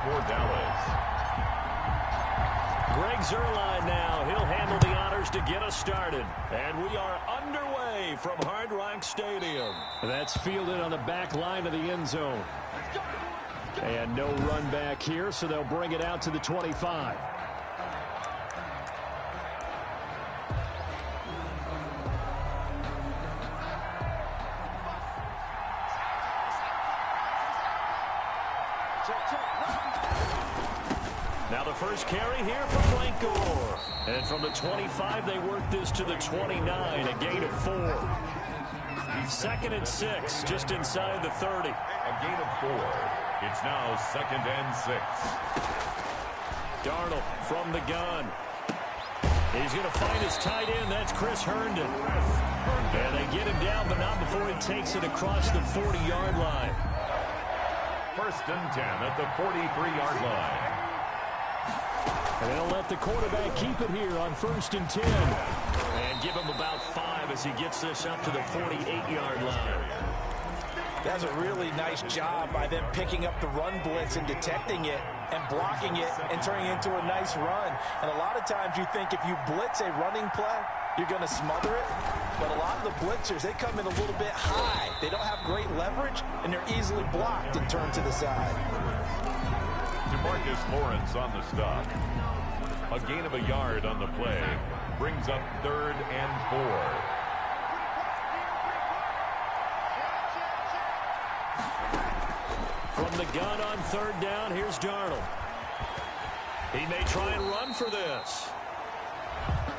for Dallas. Greg Zuerlein now. He'll handle the honors to get us started. And we are underway from Hard Rock Stadium. That's fielded on the back line of the end zone. And no run back here, so they'll bring it out to the 25. Now the first carry here for Frank Gore. And from the 25, they work this to the 29, a gain of 4. 2nd and 6, just inside the 30. A gain of 4. It's now 2nd and 6. Darnold from the gun. He's going to find his tight end. That's Chris Herndon. And they get him down, but not before he takes it across the 40-yard line. 1st and 10 at the 43-yard line. And they'll let the quarterback keep it here on 1st and 10. And give him about 5 as he gets this up to the 48-yard line. That's a really nice job by them picking up the run blitz and detecting it and blocking it and turning it into a nice run. And a lot of times you think if you blitz a running play, you're going to smother it. But a lot of the blitzers, they come in a little bit high. They don't have great leverage, and they're easily blocked and turned to the side. DeMarcus Lawrence on the stop. A gain of a yard on the play. Brings up 3rd and 4. From the gun on 3rd down, here's Darnold. He may try and run for this.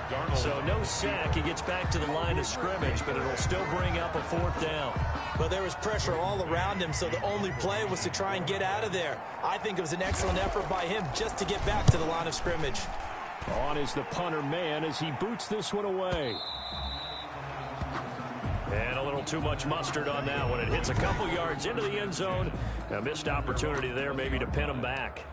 Darnold. So no sack. He gets back to the line of scrimmage, but it'll still bring up a 4th down. Well, there was pressure all around him, so the only play was to try and get out of there. I think it was an excellent effort by him just to get back to the line of scrimmage. On is the punter man as he boots this one away. And a little too much mustard on that one. It hits a couple yards into the end zone. A missed opportunity there maybe to pin him back.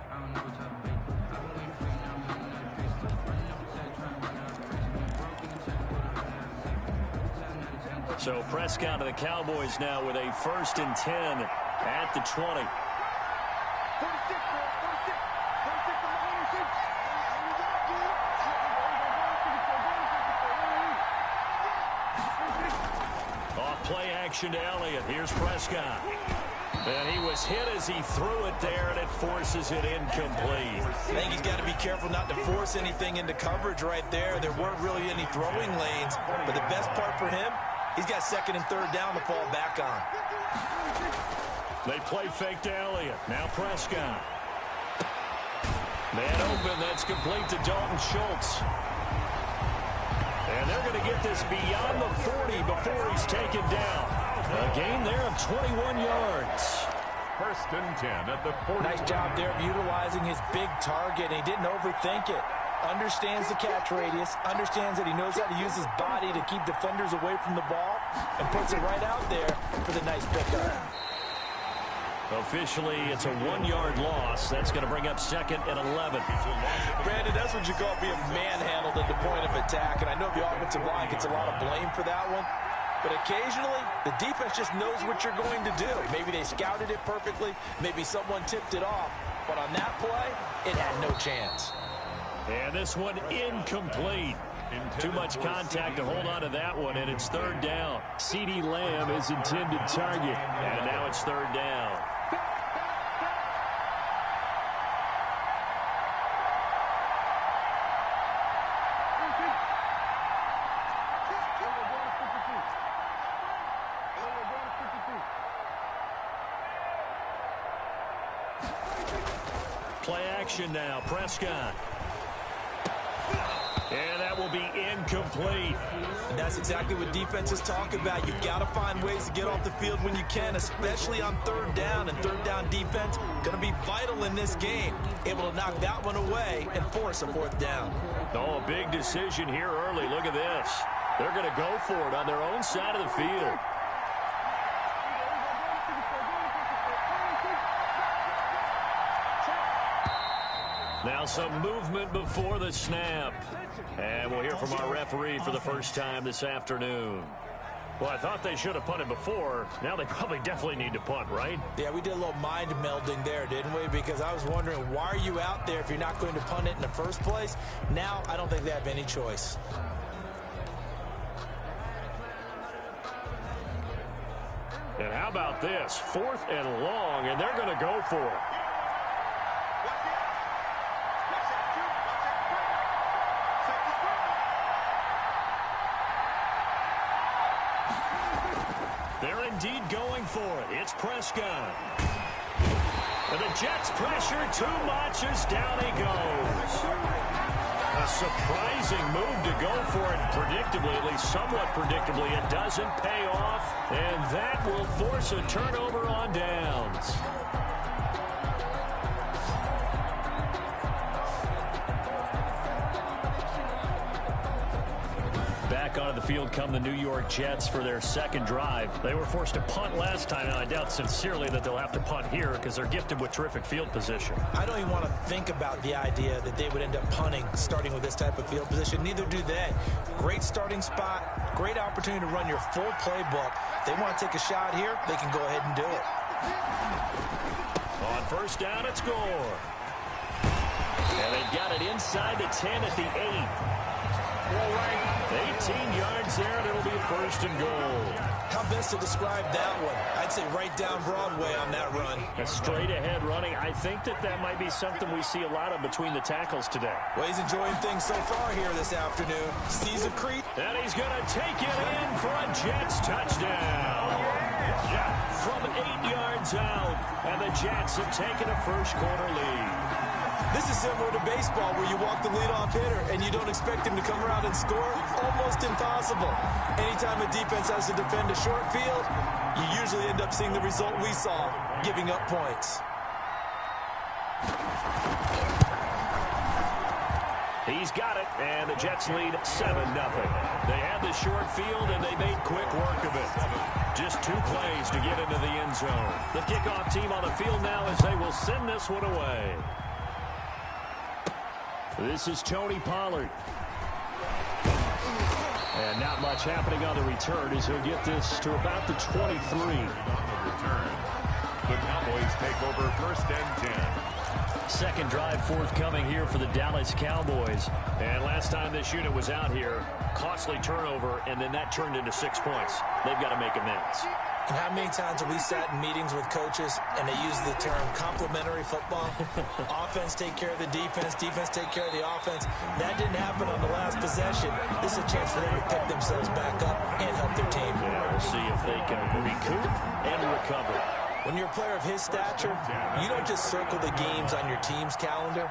So Prescott of the Cowboys now with a 1st and 10 at the 20. Off play action to Elliott. Here's Prescott. And he was hit as he threw it there, and it forces it incomplete. I think he's got to be careful not to force anything into coverage right there. There weren't really any throwing lanes, but the best part for him, he's got 2nd and 3rd down to fall back on. They play fake to Elliott. Now Prescott. Man open. That's complete to Dalton Schultz. And they're going to get this beyond the 40 before he's taken down. A gain there of 21 yards. 1st and 10 at the 40. Nice job there of utilizing his big target. He didn't overthink it. Understands the catch radius, understands that he knows how to use his body to keep defenders away from the ball, and puts it right out there for the nice pickup. Officially, it's a 1-yard loss. That's going to bring up 2nd and 11. Brandon, that's what you call being manhandled at the point of attack, and I know the offensive line gets a lot of blame for that one. But occasionally, the defense just knows what you're going to do. Maybe they scouted it perfectly. Maybe someone tipped it off. But on that play, it had no chance. And this one incomplete. Too much contact to hold on to that one, and it's 3rd down. CeeDee Lamb is intended target, and now it's 3rd down. Play action now, Prescott. And that will be incomplete. And that's exactly what defenses talk about. You've got to find ways to get off the field when you can, especially on 3rd down. And 3rd down defense going to be vital in this game. Able to knock that one away and force a 4th down. Oh, a big decision here early. Look at this. They're going to go for it on their own side of the field. Now some movement before the snap. And we'll hear from our referee for the first time this afternoon. Well, I thought they should have punted before. Now they probably definitely need to punt, right? Yeah, we did a little mind melding there, didn't we? Because I was wondering, why are you out there if you're not going to punt it in the first place? Now, I don't think they have any choice. And how about this? 4th and long, and they're going to go for it. They're indeed going for it. It's Prescott. And the Jets pressure too much as down he goes. A surprising move to go for it predictably, at least somewhat predictably. It doesn't pay off, and that will force a turnover on downs. Back onto the field come the New York Jets for their second drive. They were forced to punt last time, and I doubt sincerely that they'll have to punt here because they're gifted with terrific field position. I don't even want to think about the idea that they would end up punting starting with this type of field position. Neither do they. Great starting spot, great opportunity to run your full playbook. If they want to take a shot here, they can go ahead and do it. On first down, it's Gore. And they've got it inside the 10 at the 8. 18 yards there, and it'll be a 1st and goal. How best to describe that one? I'd say right down Broadway on that run. A straight-ahead running. I think that might be something we see a lot of between the tackles today. Well, he's enjoying things so far here this afternoon. Sees a creep. And he's going to take it in for a Jets touchdown. Yeah, from 8 yards out, and the Jets have taken a first-quarter lead. This is similar to baseball where you walk the leadoff hitter and you don't expect him to come around and score. Almost impossible. Anytime a defense has to defend a short field, you usually end up seeing the result we saw, giving up points. He's got it, and the Jets lead 7-0. They had the short field, and they made quick work of it. Just 2 plays to get into the end zone. The kickoff team on the field now as they will send this one away. This is Tony Pollard. And not much happening on the return as he'll get this to about the 23. On the return, the Cowboys take over 1st and 10. Second drive forthcoming here for the Dallas Cowboys. And last time this unit was out here, costly turnover, and then that turned into 6 points. They've got to make amends. And how many times have we sat in meetings with coaches and they use the term complementary football? Offense take care of the defense, defense take care of the offense. That didn't happen on the last possession. This is a chance for them to pick themselves back up and help their team. Yeah, we'll see if they can recoup and recover. When you're a player of his stature, you don't just circle the games on your team's calendar.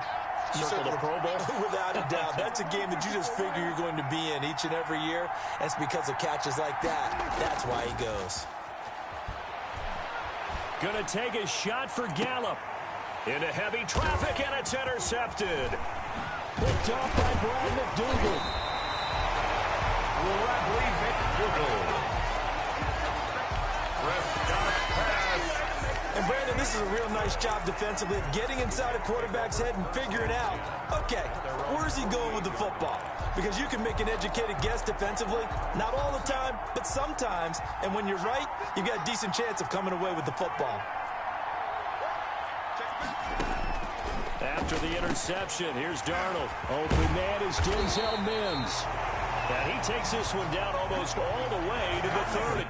You circle the Pro Bowl? Without a doubt. That's a game that you just figure you're going to be in each and every year. That's because of catches like that. That's why he goes. Going to take a shot for Gallup. Into heavy traffic, and it's intercepted. Picked off by Brad McDougal. Bradley McDougal. Prescott pass. And Brandon, this is a real nice job defensively of getting inside a quarterback's head and figuring out, okay, where's he going with the football? Because you can make an educated guess defensively, not all the time, but sometimes. And when you're right, you've got a decent chance of coming away with the football. After the interception, here's Darnold. Open man is Denzel Mims. And he takes this one down almost all the way to the 30.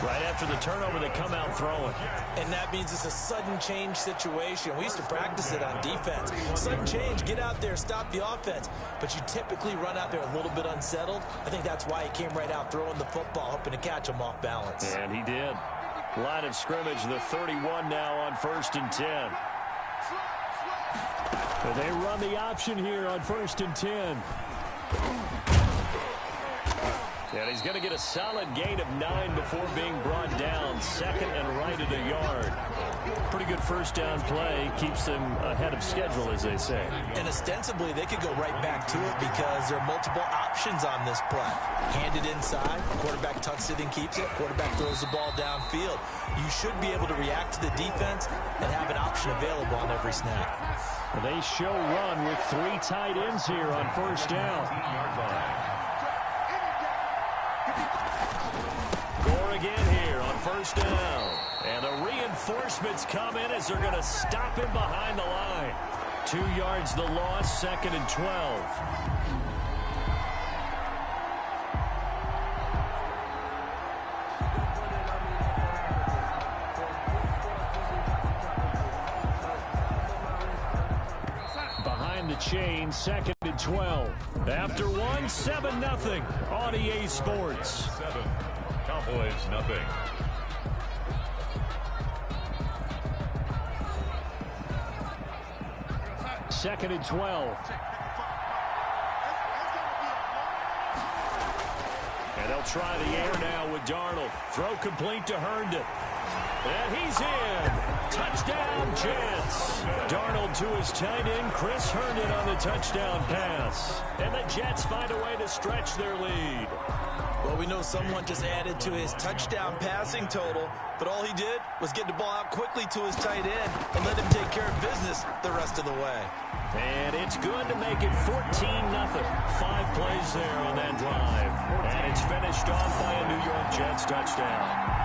Right after the turnover, they come out throwing. And that means it's a sudden change situation. We used to practice it on defense. Sudden change, get out there, stop the offense. But you typically run out there a little bit unsettled. I think that's why he came right out throwing the football, hoping to catch him off balance. And he did. Line of scrimmage, the 31 now on 1st and 10. But they run the option here on 1st and 10. And he's going to get a solid gain of 9 before being brought down. Second and right at a yard. Pretty good first down play. Keeps them ahead of schedule, as they say. And ostensibly, they could go right back to it because there are multiple options on this play. Hand it inside. Quarterback tucks it and keeps it. Quarterback throws the ball downfield. You should be able to react to the defense and have an option available on every snap. They show run with 3 tight ends here on first down. Gore again here on first down. And the reinforcements come in as they're going to stop him behind the line. 2 yards the loss, second and 12. Behind the chain, second and 12. After one, 7-0 on EA Sports. 7. Cowboys, nothing. Second and 12. And they'll try the air now with Darnold. Throw complete to Herndon. And he's in. Touchdown, Jets. Darnold to his tight end, Chris Herndon on the touchdown pass. And the Jets find a way to stretch their lead. Well, we know someone just added to his touchdown passing total, but all he did was get the ball out quickly to his tight end and let him take care of business the rest of the way. And it's good to make it 14-0. 5 plays there on that drive. And it's finished off by a New York Jets touchdown.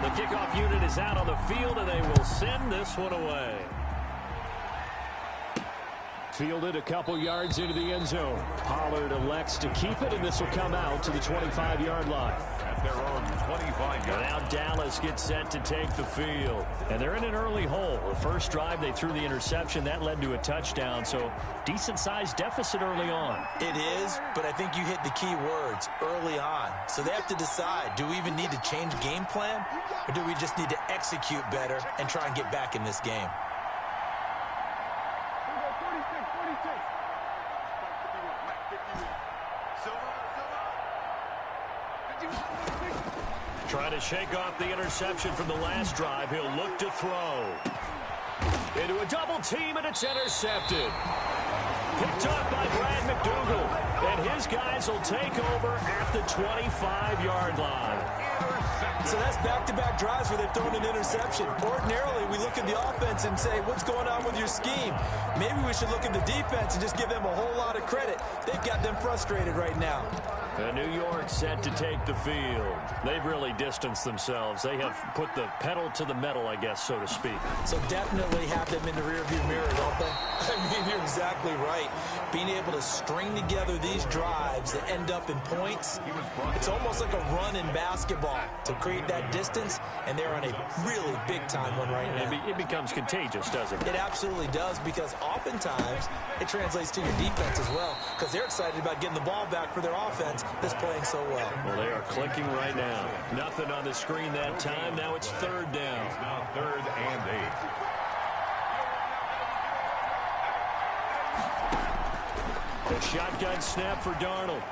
The kickoff unit is out on the field, and they will send this one away. Fielded a couple yards into the end zone. Pollard elects to keep it, and this will come out to the 25-yard line. At their own 25 yard. Now Dallas gets set to take the field. And they're in an early hole. The first drive, they threw the interception. That led to a touchdown, so decent-sized deficit early on. It is, but I think you hit the key words, early on. So they have to decide, do we even need to change game plan, or do we just need to execute better and try and get back in this game? Trying to shake off the interception from the last drive. He'll look to throw. Into a double team, and it's intercepted. Picked up by Brad McDougal. And his guys will take over at the 25-yard line. So that's back-to-back drives where they've thrown an interception. Ordinarily, we look at the offense and say, what's going on with your scheme? Maybe we should look at the defense and just give them a whole lot of credit. They've got them frustrated right now. New York set to take the field. They've really distanced themselves. They have put the pedal to the metal, I guess, so to speak. So definitely have them in the rearview mirror, don't they? I mean, you're exactly right. Being able to string together these drives that end up in points, it's almost like a run in basketball to create that distance, and they're on a really big-time one right now. It becomes contagious, doesn't it? It absolutely does, because oftentimes it translates to your defense as well, because they're excited about getting the ball back for their offense that's playing so well. Well, they are clicking right now. Nothing on the screen that time. Now it's third down. Now 3rd and 8. The shotgun snap for Darnold.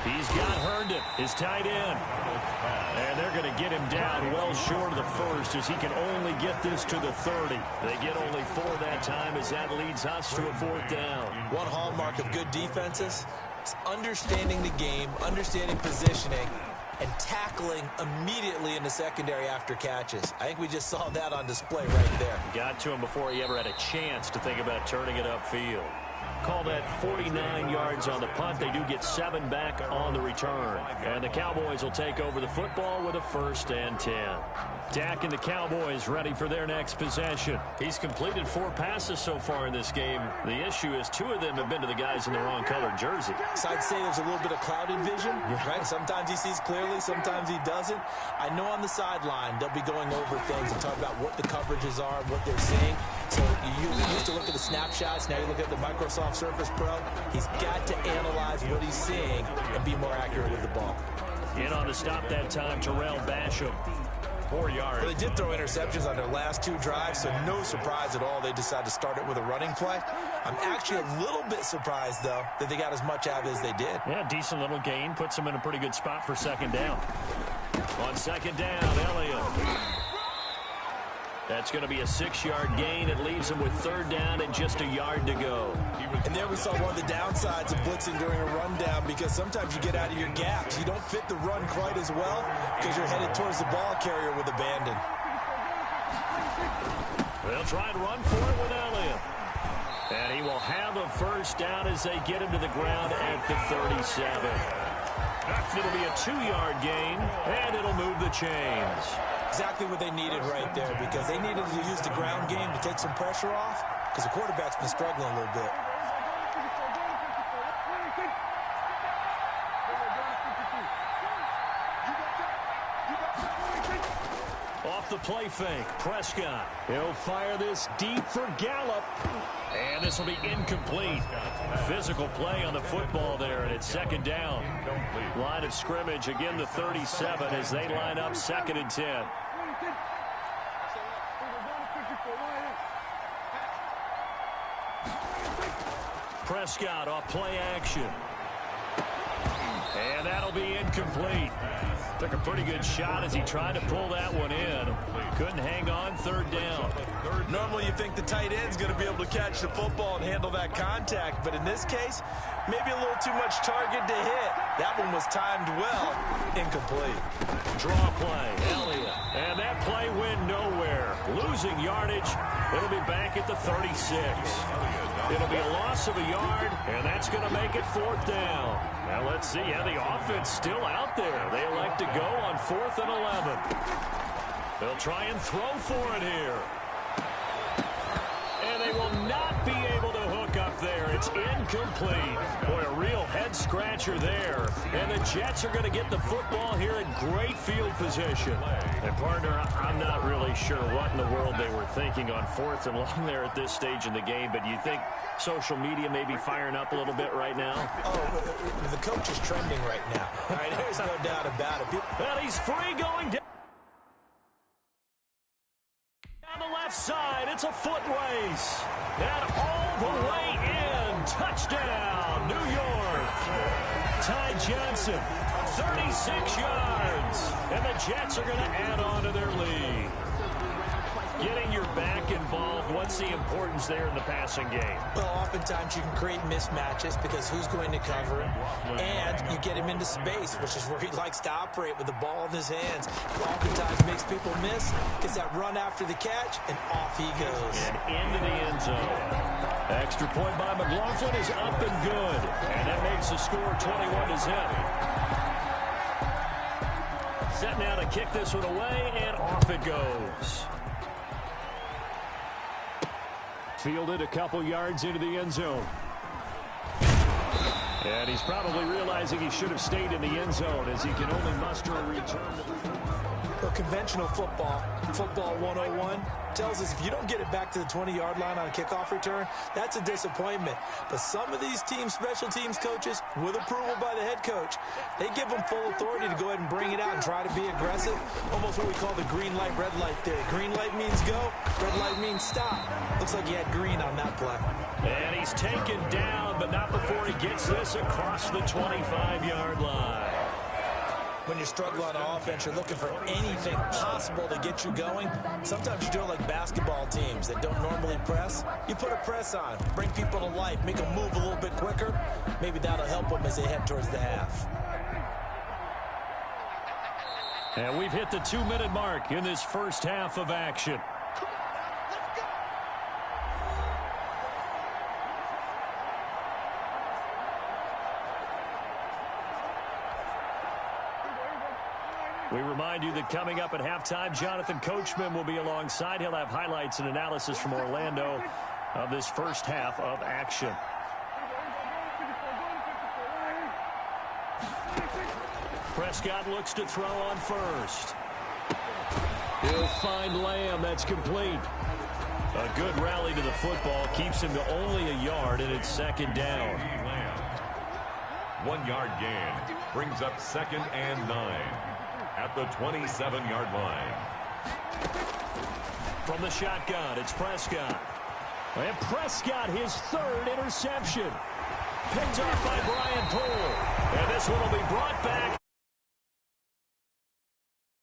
He's got Herndon, his tight end. And they're going to get him down well short of the first, as he can only get this to the 30. They get only 4 that time, as that leads us to a 4th down. One hallmark of good defenses is understanding the game, understanding positioning, and tackling immediately in the secondary after catches. I think we just saw that on display right there. Got to him before he ever had a chance to think about turning it upfield. Call that 49 yards on the punt. They do get 7 back on the return. And the Cowboys will take over the football with a 1st and 10. Dak and the Cowboys ready for their next possession. He's completed 4 passes so far in this game. The issue is 2 of them have been to the guys in the wrong colored jersey. So I'd say there's a little bit of clouded vision, right? Sometimes he sees clearly, sometimes he doesn't. I know on the sideline they'll be going over things and talk about what the coverages are, what they're seeing. So you used to look at the snapshots, now you look at the Microsoft Surface Pro. He's got to analyze what he's seeing and be more accurate with the ball. In on the stop that time, Terrell Basham. 4 yards. Well, they did throw interceptions on their last 2 drives, so no surprise at all they decided to start it with a running play. I'm actually a little bit surprised, though, that they got as much out of it as they did. Yeah, decent little gain. Puts them in a pretty good spot for second down. On second down, Elliott. That's going to be a 6-yard gain. It leaves them with third down and just a yard to go. And there we saw one of the downsides of blitzing during a rundown, because sometimes you get out of your gaps. You don't fit the run quite as well because you're headed towards the ball carrier with abandon. They'll try and run for it with Elliott. And he will have a first down as they get him to the ground at the 37. It'll be a 2-yard gain, and it'll move the chains. Exactly what they needed right there, because they needed to use the ground game to take some pressure off, because the quarterback's been struggling a little bit. Off the play fake, Prescott. He'll fire this deep for Gallup. And this will be incomplete. Physical play on the football there, and it's second down. Line of scrimmage, again the 37 as they line up 2nd and 10. Prescott off play action. And that'll be incomplete. Took a pretty good shot as he tried to pull that one in. Couldn't hang on, third down. Normally you think the tight end's going to be able to catch the football and handle that contact, but in this case, maybe a little too much target to hit. That one was timed well. Incomplete. Draw play, Elliott. And that play went nowhere. Losing yardage. It'll be back at the 36. It'll be a loss of a yard, and that's going to make it 4th down. Now let's see. Yeah, the offense still out there. They elect to go on 4th and 11. They'll try and throw for it here. And they will not be able to hook up there. It's incomplete. Boy, a real head-scratcher there. And the Jets are going to get the football here in great field position. And, partner, I'm not really sure what in the world they were thinking on 4th and long there at this stage in the game, but do you think social media may be firing up a little bit right now? Oh, the coach is trending right now. All right, there's no doubt about it. Well, he's free going down. On the left side, it's a foot race. And all the way in. Touchdown, New York. Ty Johnson, 36 yards. And the Jets are going to add on to their lead. Getting your back involved, what's the importance there in the passing game? Well, oftentimes you can create mismatches because who's going to cover him, and you get him into space, which is where he likes to operate with the ball in his hands. He oftentimes makes people miss, gets that run after the catch, and off he goes. And into the end zone. Extra point by McLaughlin is up and good, and that makes the score 21-0. Set now to kick this one away, and off it goes. Fielded a couple yards into the end zone. And he's probably realizing he should have stayed in the end zone as he can only muster a return to the Well, conventional football 101, tells us if you don't get it back to the 20-yard line on a kickoff return, that's a disappointment. But some of these teams, special teams coaches, with approval by the head coach, they give them full authority to go ahead and bring it out and try to be aggressive. Almost what we call the green light, red light theory. Green light means go, red light means stop. Looks like he had green on that play. And he's taken down, but not before he gets this across the 25-yard line. When you're struggling on offense, you're looking for anything possible to get you going. Sometimes you do it like basketball teams that don't normally press. You put a press on, bring people to life, make them move a little bit quicker. Maybe that'll help them as they head towards the half. And we've hit the 2-minute mark in this first half of action. We remind you that coming up at halftime, Jonathan Coachman will be alongside. He'll have highlights and analysis from Orlando of this first half of action. Prescott looks to throw on first. He'll find Lamb. That's complete. A good rally to the football keeps him to only a yard, and it's second down. 1 yard gain brings up 2nd and 9 at the 27-yard line. From the shotgun, it's Prescott. And Prescott, his third interception. Picked off by Brian Poole. And this one will be brought back.